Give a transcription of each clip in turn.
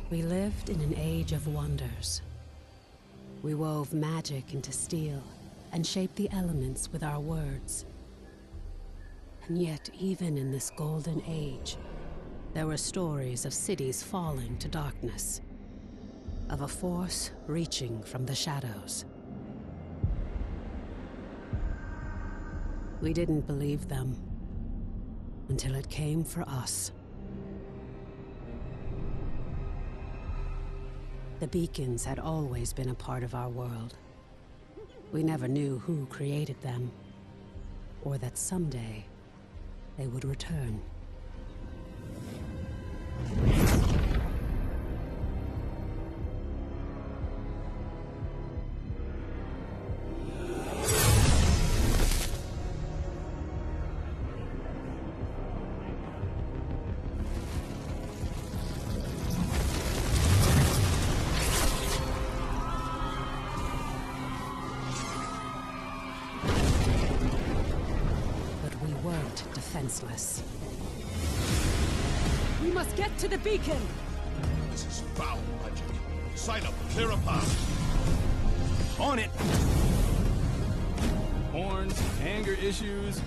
We lived in an age of wonders. We wove magic into steel and shaped the elements with our words. And yet, even in this golden age, there were stories of cities falling to darkness, of a force reaching from the shadows. We didn't believe them until it came for us. The beacons had always been a part of our world. We never knew who created them, or that someday they would return. Defenseless. We must get to the beacon! This is foul magic. Sign up, clear a path. On it! Horns, anger issues.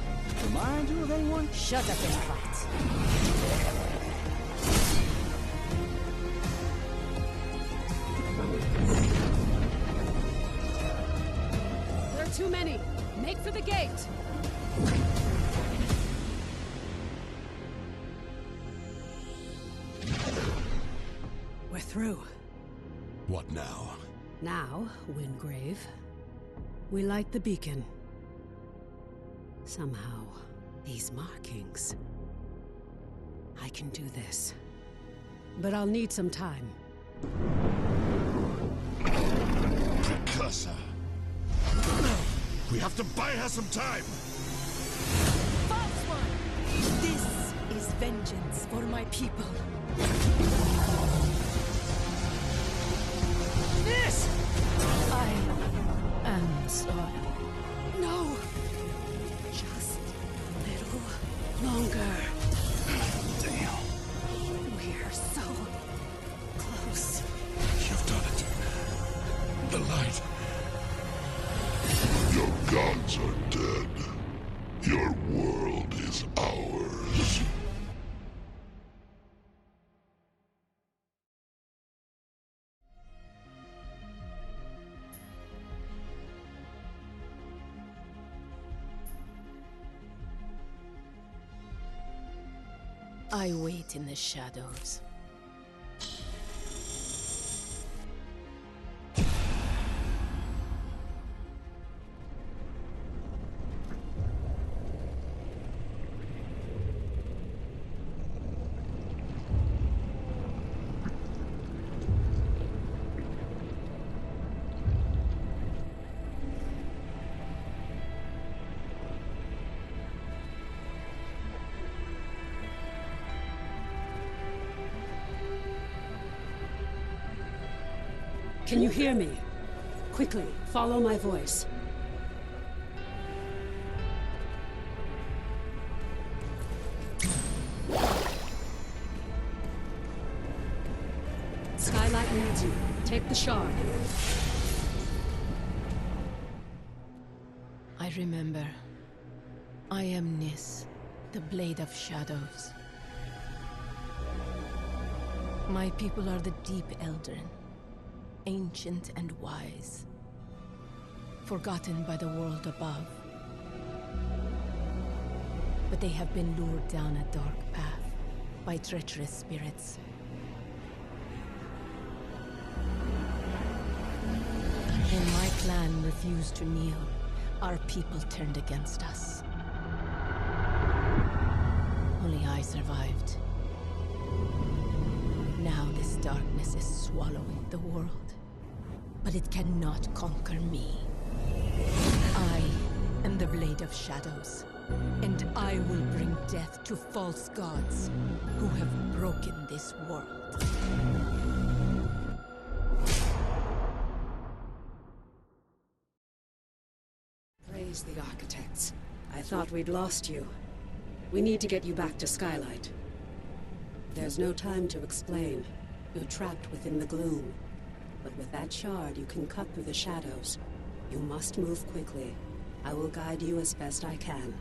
Remind you of anyone? Shut up and fight. There are too many. Make for the gate. We're through. What now? Now, Wingrave, we light the beacon. Somehow, these markings... I can do this. But I'll need some time. Precursor. We have to buy her some time! False one! This is vengeance for my people. Niss! I am sorry. No! Just a little longer. Damn. We're so close. You've done it. The light. Your gods are dead. Your world is ours. I wait in the shadows. Can you hear me? Quickly, follow my voice. Skylight needs you. Take the shard. I remember. I am Niss, the Blade of Shadows. My people are the Deep Eldrin, ancient and wise, forgotten by the world above. But they have been lured down a dark path by treacherous spirits. When my clan refused to kneel, our people turned against us. Only I survived. Now this darkness is swallowing the world. But it cannot conquer me. I am the Blade of Shadows, and I will bring death to false gods who have broken this world. Praise the architects. I thought we'd lost you. We need to get you back to Skylight. There's no time to explain. You're trapped within the gloom. But with that shard, you can cut through the shadows. You must move quickly. I will guide you as best I can.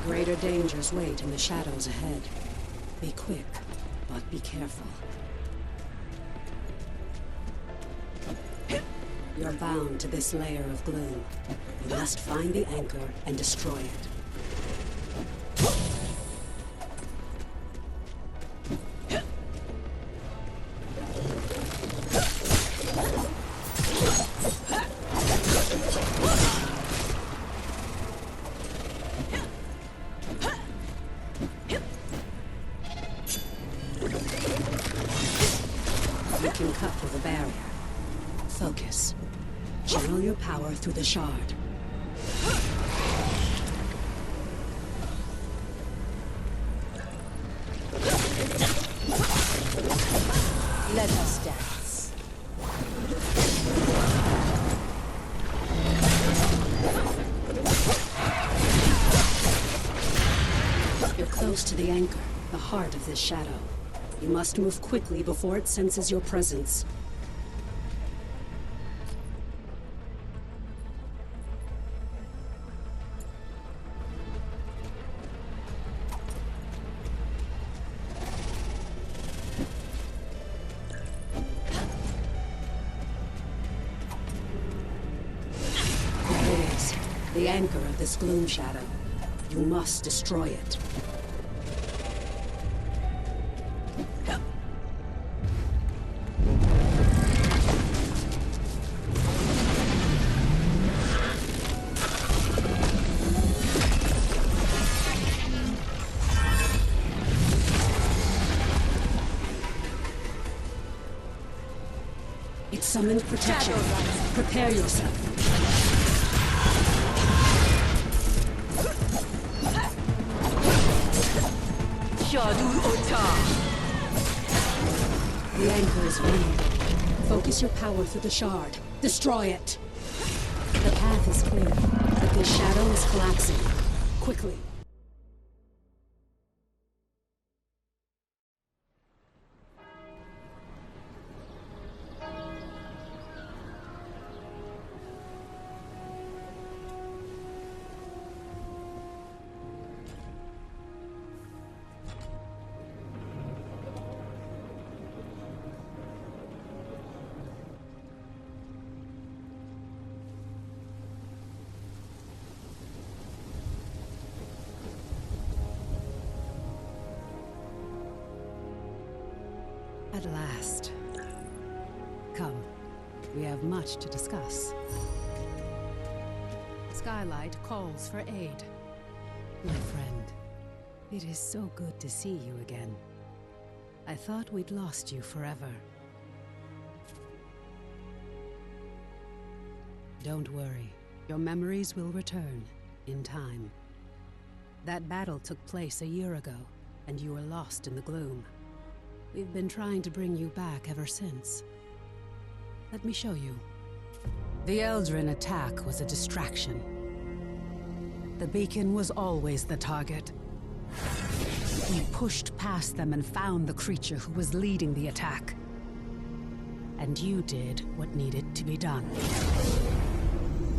Greater dangers wait in the shadows ahead. Be quick, but be careful. You're bound to this layer of gloom. You must find the anchor and destroy it. You can cut through the barrier. Focus. Channel your power through the shard. Let us dance. You're close to the anchor, the heart of this shadow. You must move quickly before it senses your presence. There it is, the anchor of this gloom shadow. You must destroy it. It summons protection. Prepare yourself. The anchor is weak. Focus your power through the shard. Destroy it. The path is clear, but this shadow is collapsing. Quickly. At last. Come, we have much to discuss. Skylight calls for aid. My friend, it is so good to see you again. I thought we'd lost you forever. Don't worry, your memories will return, in time. That battle took place a year ago, and you were lost in the gloom. We've been trying to bring you back ever since. Let me show you. The Eldrin attack was a distraction. The beacon was always the target. We pushed past them and found the creature who was leading the attack. And you did what needed to be done.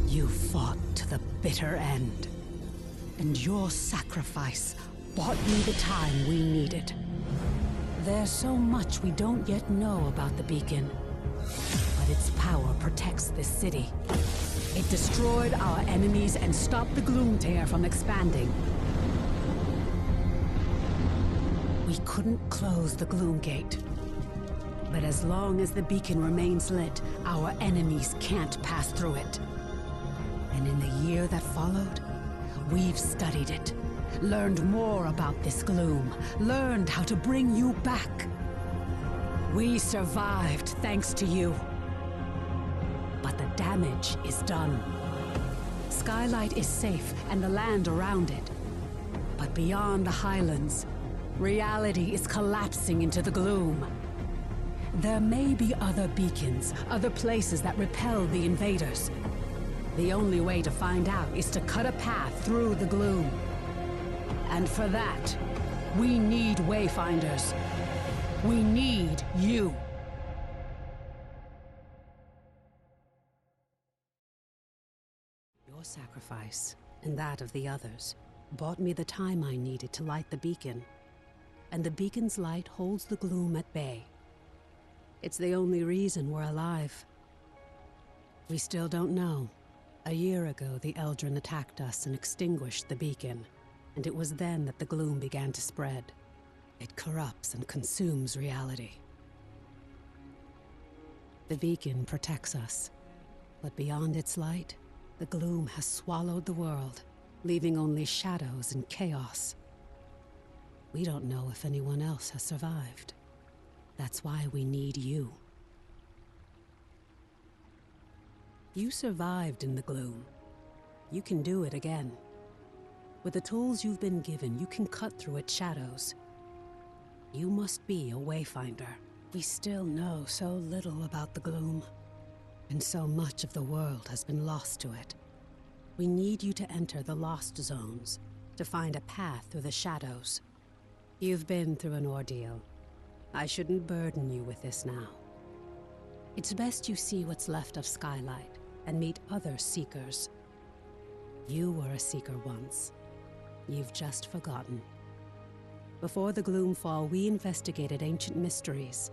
You fought to the bitter end. And your sacrifice bought me the time we needed. There's so much we don't yet know about the beacon. But its power protects this city. It destroyed our enemies and stopped the Gloom Tear from expanding. We couldn't close the Gloom Gate. But as long as the beacon remains lit, our enemies can't pass through it. And in the year that followed, we've studied it, learned more about this gloom, learned how to bring you back. We survived thanks to you. But the damage is done. Skylight is safe and the land around it. But beyond the highlands, reality is collapsing into the gloom. There may be other beacons, other places that repel the invaders. The only way to find out is to cut a path through the gloom. And for that, we need Wayfinders. We need you. Your sacrifice, and that of the others, bought me the time I needed to light the beacon. And the beacon's light holds the gloom at bay. It's the only reason we're alive. We still don't know. A year ago, the Eldrin attacked us and extinguished the beacon, and it was then that the gloom began to spread. It corrupts and consumes reality. The beacon protects us, but beyond its light, the gloom has swallowed the world, leaving only shadows and chaos. We don't know if anyone else has survived. That's why we need you. You survived in the gloom. You can do it again. With the tools you've been given, you can cut through its shadows. You must be a Wayfinder. We still know so little about the gloom, and so much of the world has been lost to it. We need you to enter the Lost Zones, to find a path through the shadows. You've been through an ordeal. I shouldn't burden you with this now. It's best you see what's left of Skylight and meet other Seekers. You were a Seeker once. You've just forgotten. Before the Gloomfall, we investigated ancient mysteries.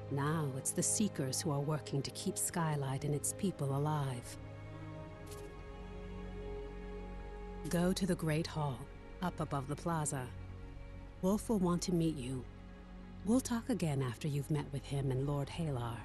Now it's the Seekers who are working to keep Skylight and its people alive. Go to the Great Hall, up above the plaza. Wolf will want to meet you. We'll talk again after you've met with him and Lord Halar.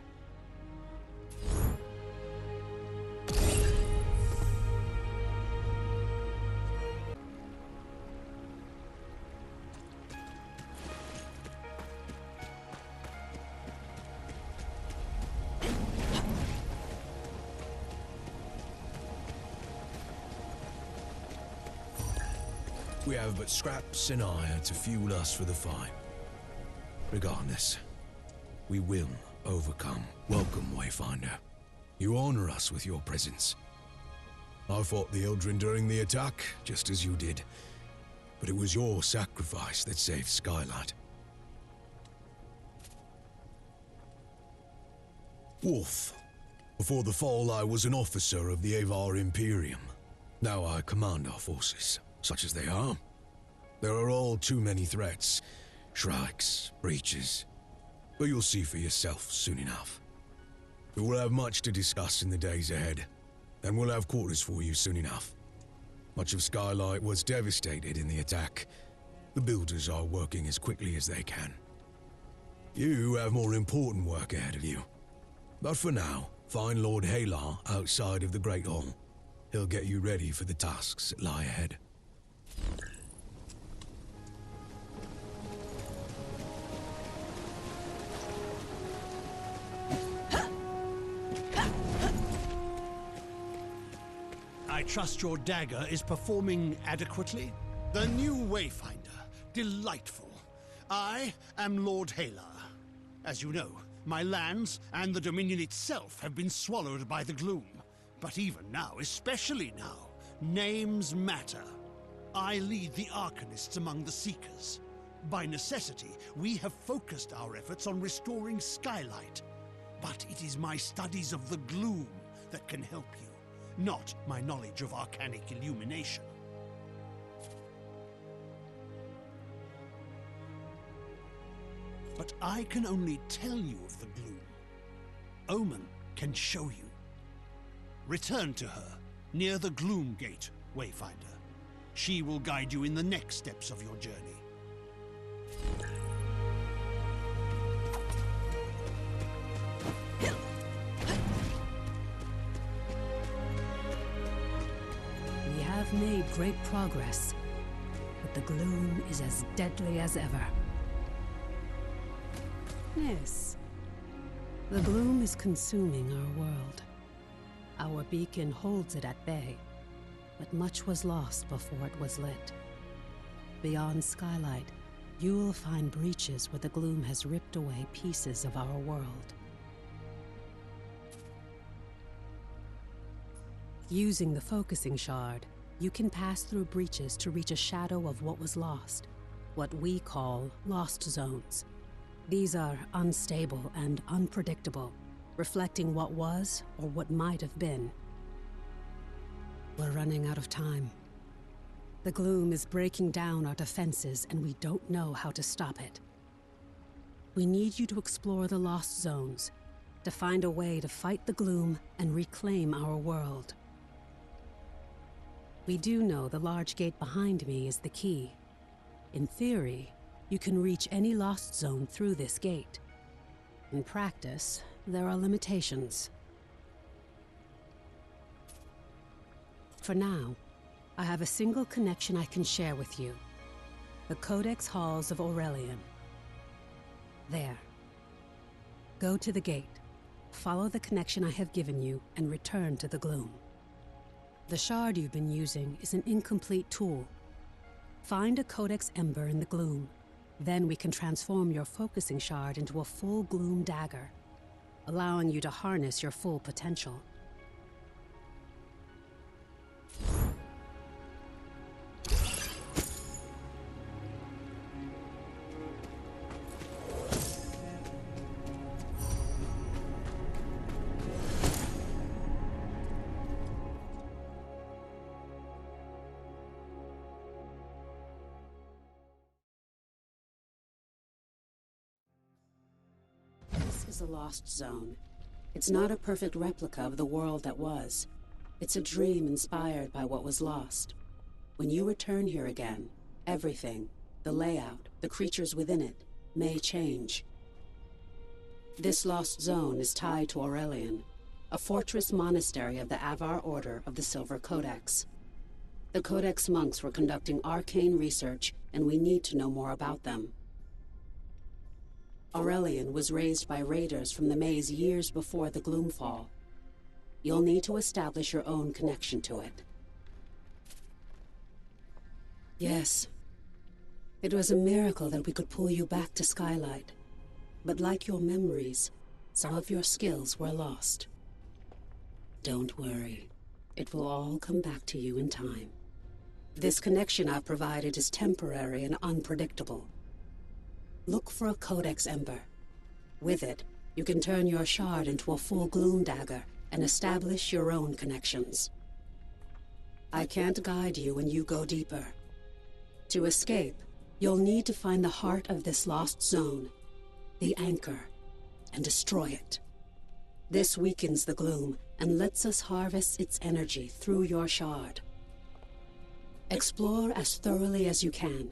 We have but scraps and iron to fuel us for the fight. Regardless, we will overcome. Welcome, Wayfinder. You honor us with your presence. I fought the Eldrin during the attack, just as you did. But it was your sacrifice that saved Skylight. Wolf. Before the fall, I was an officer of the Avar Imperium. Now I command our forces, such as they are. There are all too many threats. Shrikes, breaches. But you'll see for yourself soon enough. We will have much to discuss in the days ahead, and we'll have quarters for you soon enough. Much of Skylight was devastated in the attack. The builders are working as quickly as they can. You have more important work ahead of you. But for now, find Lord Halar outside of the Great Hall. He'll get you ready for the tasks that lie ahead. I trust your dagger is performing adequately? The new Wayfinder. Delightful. I am Lord Halar. As you know, my lands and the Dominion itself have been swallowed by the gloom. But even now, especially now, names matter. I lead the Arcanists among the Seekers. By necessity, we have focused our efforts on restoring Skylight. But it is my studies of the gloom that can help you, not my knowledge of arcanic illumination. But I can only tell you of the gloom. Omen can show you. Return to her, near the Gloom Gate, Wayfinder. She will guide you in the next steps of your journey. made great progress, but the gloom is as deadly as ever. Niss, the gloom is consuming our world. Our beacon holds it at bay, but much was lost before it was lit. Beyond Skylight, you will find breaches where the gloom has ripped away pieces of our world. Using the focusing shard, you can pass through breaches to reach a shadow of what was lost, what we call lost zones. These are unstable and unpredictable, reflecting what was or what might have been. We're running out of time. The gloom is breaking down our defenses, and we don't know how to stop it. We need you to explore the lost zones, to find a way to fight the gloom and reclaim our world. We do know the large gate behind me is the key. In theory, you can reach any lost zone through this gate. In practice, there are limitations. For now, I have a single connection I can share with you. The Codex Halls of Aurelian. There. Go to the gate, follow the connection I have given you, and return to the gloom. The shard you've been using is an incomplete tool. Find a Codex Ember in the gloom. Then we can transform your focusing shard into a full gloom dagger, allowing you to harness your full potential. Is a lost zone. It's not a perfect replica of the world that was. It's a dream inspired by what was lost. When you return here again, everything, the layout, the creatures within it, may change. This lost zone is tied to Aurelian, a fortress monastery of the Avar Order of the Silver Codex. The Codex monks were conducting arcane research, and we need to know more about them. Aurelian was raised by raiders from the maze years before the Gloomfall. You'll need to establish your own connection to it. Yes. It was a miracle that we could pull you back to Skylight. But like your memories, some of your skills were lost. Don't worry. It will all come back to you in time. This connection I've provided is temporary and unpredictable. Look for a Codex Ember. With it, you can turn your shard into a full gloom dagger and establish your own connections. I can't guide you when you go deeper. To escape, you'll need to find the heart of this lost zone, the anchor, and destroy it. This weakens the gloom and lets us harvest its energy through your shard. Explore as thoroughly as you can.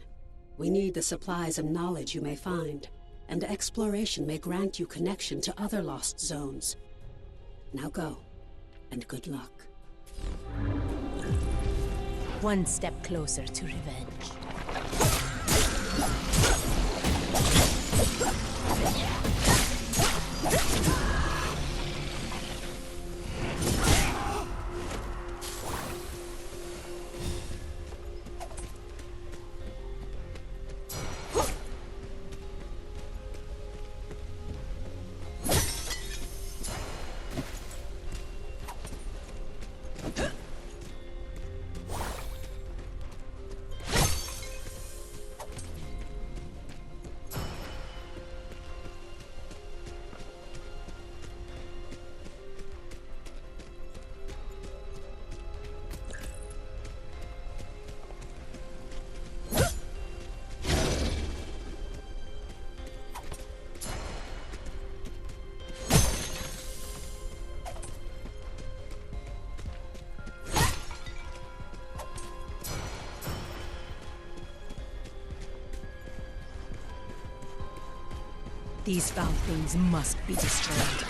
We need the supplies and knowledge you may find, and exploration may grant you connection to other lost zones. Now go, and good luck. One step closer to revenge. These foul things must be destroyed.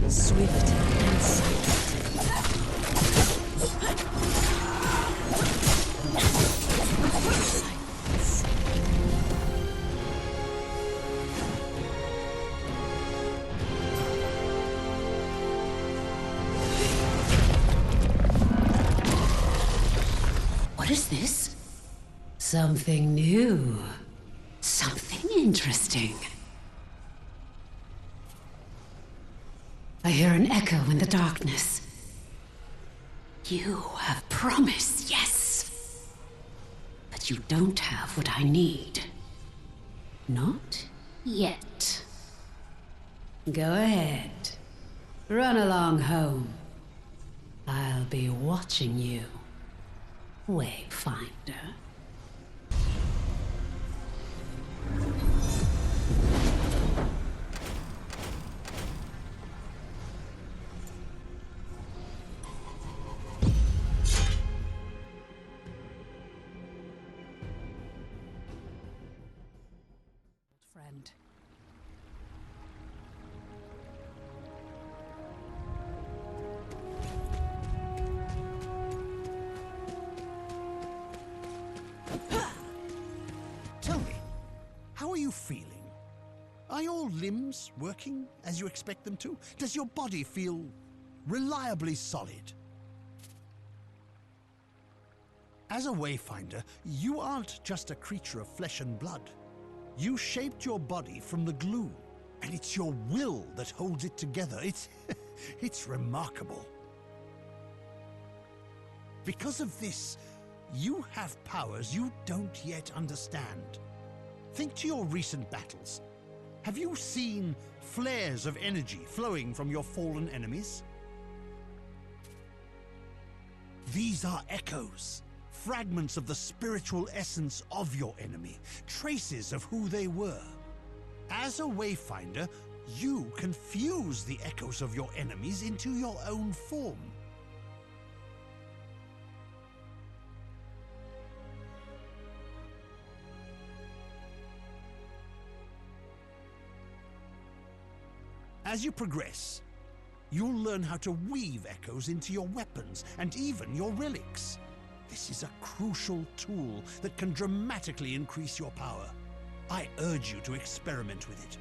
Swift and silent. What is this? Something new. Something interesting. I hear an echo in the darkness. You have promise, yes. But you don't have what I need. Not yet. Go ahead. Run along home. I'll be watching you, Wayfinder. Friend. Tell me, how are you feeling? Are your limbs working as you expect them to? Does your body feel reliably solid? As a Wayfinder, you aren't just a creature of flesh and blood. You shaped your body from the glue, and it's your will that holds it together. It's remarkable. Because of this, you have powers you don't yet understand. Think to your recent battles. Have you seen flares of energy flowing from your fallen enemies? These are echoes. Fragments of the spiritual essence of your enemy, traces of who they were. As a Wayfinder, you can fuse the echoes of your enemies into your own form. As you progress, you'll learn how to weave echoes into your weapons and even your relics. This is a crucial tool that can dramatically increase your power. I urge you to experiment with it.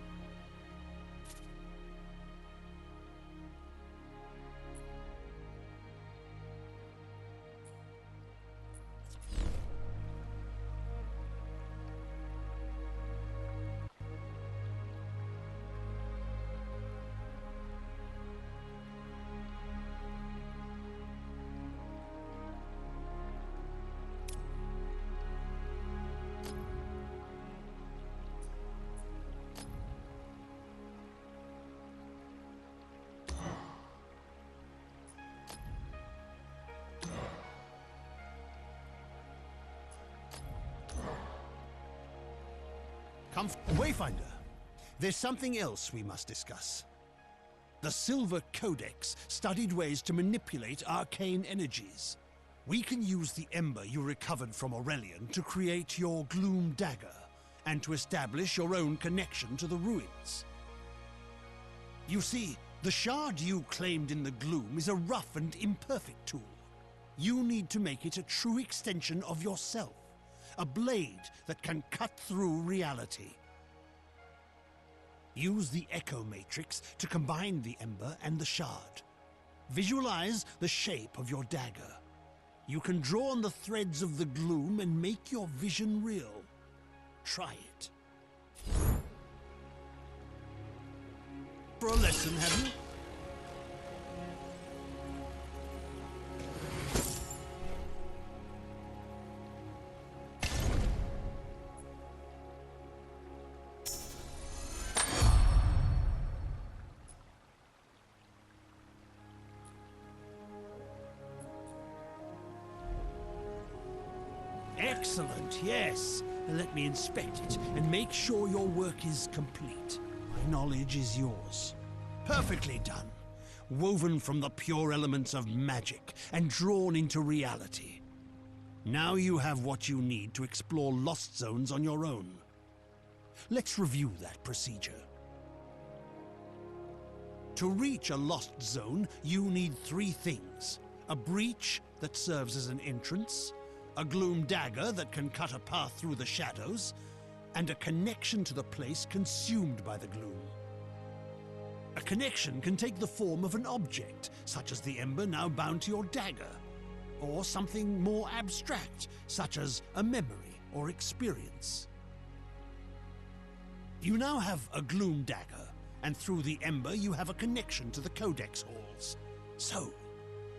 Wayfinder, there's something else we must discuss. The Silver Codex studied ways to manipulate arcane energies. We can use the ember you recovered from Aurelian to create your Gloom Dagger, and to establish your own connection to the ruins. You see, the shard you claimed in the Gloom is a rough and imperfect tool. You need to make it a true extension of yourself. A blade that can cut through reality. Use the Echo Matrix to combine the Ember and the Shard. Visualize the shape of your dagger. You can draw on the threads of the gloom and make your vision real. Try it. For a lesson, have you? Excellent, yes. Let me inspect it and make sure your work is complete. My knowledge is yours. Perfectly done. Woven from the pure elements of magic and drawn into reality. Now you have what you need to explore lost zones on your own. Let's review that procedure. To reach a lost zone, you need 3 things. A breach that serves as an entrance, a gloom dagger that can cut a path through the shadows, and a connection to the place consumed by the gloom. A connection can take the form of an object, such as the ember now bound to your dagger, or something more abstract, such as a memory or experience. You now have a gloom dagger, and through the ember you have a connection to the Codex halls. So,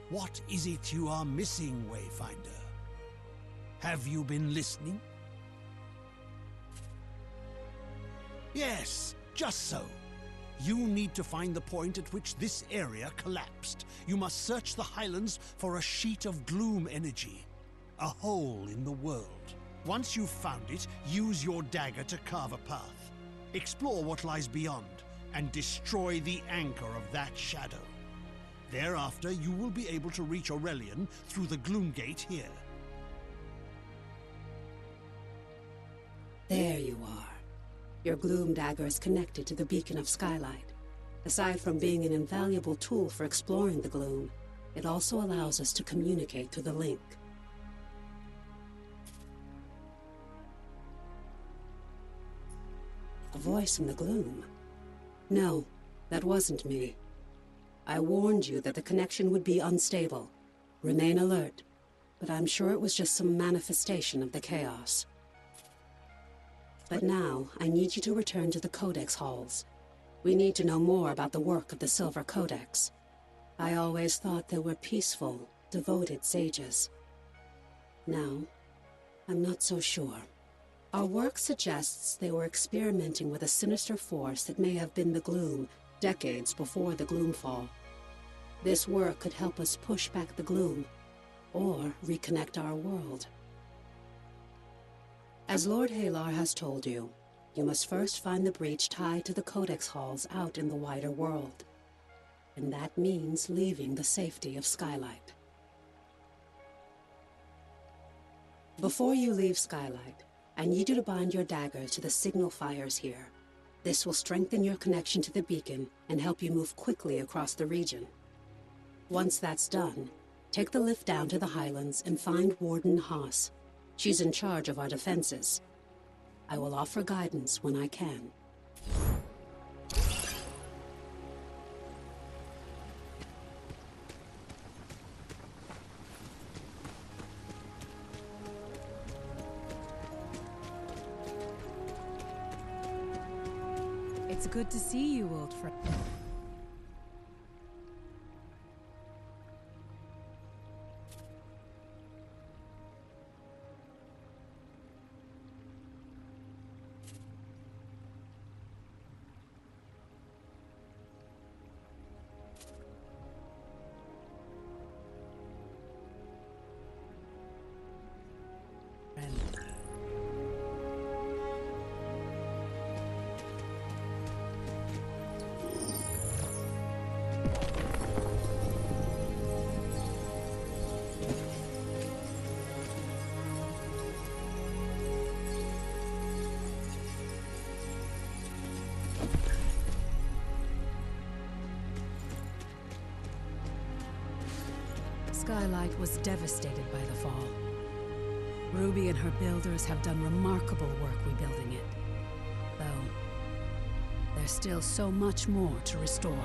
what is it you are missing, Wayfinder? Have you been listening? Yes, just so. You need to find the point at which this area collapsed. You must search the Highlands for a sheet of gloom energy, a hole in the world. Once you've found it, use your dagger to carve a path. Explore what lies beyond, and destroy the anchor of that shadow. Thereafter, you will be able to reach Aurelion through the Gloom Gate here. There you are. Your gloom dagger is connected to the beacon of Skylight. Aside from being an invaluable tool for exploring the gloom, it also allows us to communicate through the link. A voice in the gloom? No, that wasn't me. I warned you that the connection would be unstable. Remain alert, but I'm sure it was just some manifestation of the chaos. But now, I need you to return to the Codex halls. We need to know more about the work of the Silver Codex. I always thought they were peaceful, devoted sages. Now, I'm not so sure. Our work suggests they were experimenting with a sinister force that may have been the Gloom, decades before the Gloomfall. This work could help us push back the Gloom, or reconnect our world. As Lord Halar has told you, you must first find the breach tied to the Codex halls out in the wider world. And that means leaving the safety of Skylight. Before you leave Skylight, I need you to bind your dagger to the signal fires here. This will strengthen your connection to the beacon and help you move quickly across the region. Once that's done, take the lift down to the Highlands and find Warden Haas. She's in charge of our defenses. I will offer guidance when I can. It's good to see you, old friend. Skylight was devastated by the fall. Ruby and her builders have done remarkable work rebuilding it. Though, There's still so much more to restore.